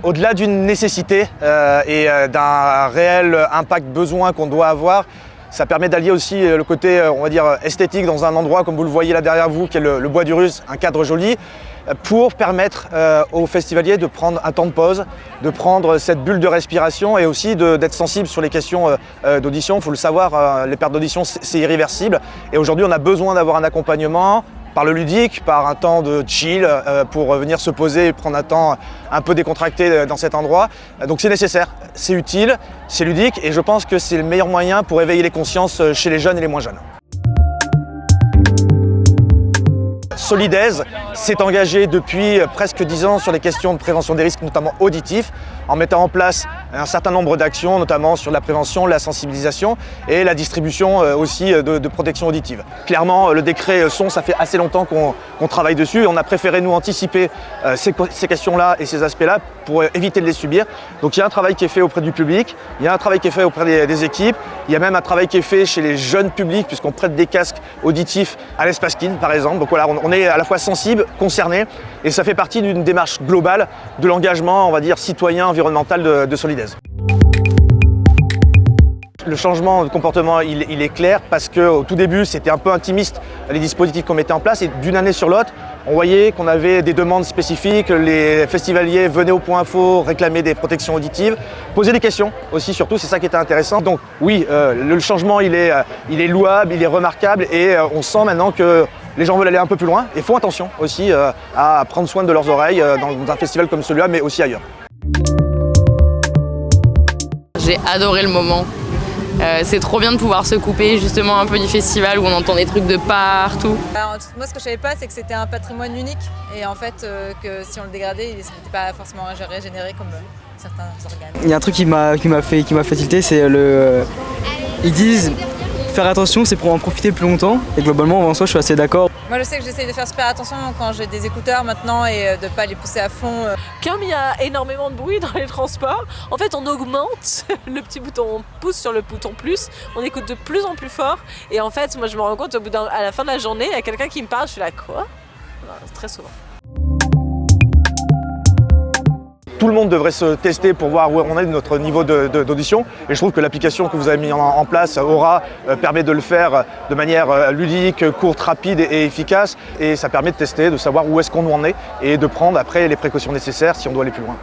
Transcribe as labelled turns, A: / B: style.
A: Au-delà d'une nécessité et d'un réel impact besoin qu'on doit avoir, ça permet d'allier aussi le côté, on va dire, esthétique dans un endroit comme vous le voyez là derrière vous, qui est le Bois du Russe, un cadre joli, pour permettre aux festivaliers de prendre un temps de pause, de prendre cette bulle de respiration et aussi d'être sensible sur les questions d'audition. Il faut le savoir, les pertes d'audition, c'est irréversible. Et aujourd'hui, on a besoin d'avoir un accompagnement par le ludique, par un temps de chill pour venir se poser et prendre un temps un peu décontracté dans cet endroit. Donc c'est nécessaire, c'est utile, c'est ludique et je pense que c'est le meilleur moyen pour éveiller les consciences chez les jeunes et les moins jeunes. Solidaise s'est engagé depuis presque 10 ans sur les questions de prévention des risques, notamment auditifs, en mettant en place un certain nombre d'actions, notamment sur la prévention, la sensibilisation et la distribution aussi de protection auditive. Clairement, le décret son, ça fait assez longtemps qu'on travaille dessus et on a préféré nous anticiper ces questions-là et ces aspects-là pour éviter de les subir. Donc il y a un travail qui est fait auprès du public, il y a un travail qui est fait auprès des équipes, il y a même un travail qui est fait chez les jeunes publics puisqu'on prête des casques auditifs à l'Espace Kids par exemple. Donc voilà, on est à la fois sensible, concerné et ça fait partie d'une démarche globale de l'engagement, on va dire, citoyen, environnemental de Solidaise. Le changement de comportement, il est clair parce qu'au tout début, c'était un peu intimiste les dispositifs qu'on mettait en place et d'une année sur l'autre, on voyait qu'on avait des demandes spécifiques, les festivaliers venaient au point info réclamer des protections auditives, poser des questions aussi surtout, c'est ça qui était intéressant. Donc oui, le changement il est louable, il est remarquable et on sent maintenant que les gens veulent aller un peu plus loin et font attention aussi à prendre soin de leurs oreilles dans un festival comme celui-là mais aussi ailleurs.
B: J'ai adoré le moment. C'est trop bien de pouvoir se couper justement un peu du festival où on entend des trucs de partout.
C: Alors, moi ce que je savais pas c'est que c'était un patrimoine unique et en fait que si on le dégradait il n'était pas forcément régénéré comme certains organes.
D: Il y a un truc qui m'a fait tilter, c'est ils disent faire attention c'est pour en profiter plus longtemps et globalement en soi je suis assez d'accord.
C: Moi je sais que j'essaye de faire super attention quand j'ai des écouteurs maintenant et de ne pas les pousser à fond.
E: Comme il y a énormément de bruit dans les transports, en fait on augmente le petit bouton, on pousse sur le bouton plus, on écoute de plus en plus fort et en fait moi je me rends compte à la fin de la journée, il y a quelqu'un qui me parle, je suis là quoi ? Très souvent.
A: Tout le monde devrait se tester pour voir où on est de notre niveau d'audition et je trouve que l'application que vous avez mis en place, Aura, permet de le faire de manière ludique, courte, rapide et efficace et ça permet de tester, de savoir où est-ce qu'on en est et de prendre après les précautions nécessaires si on doit aller plus loin.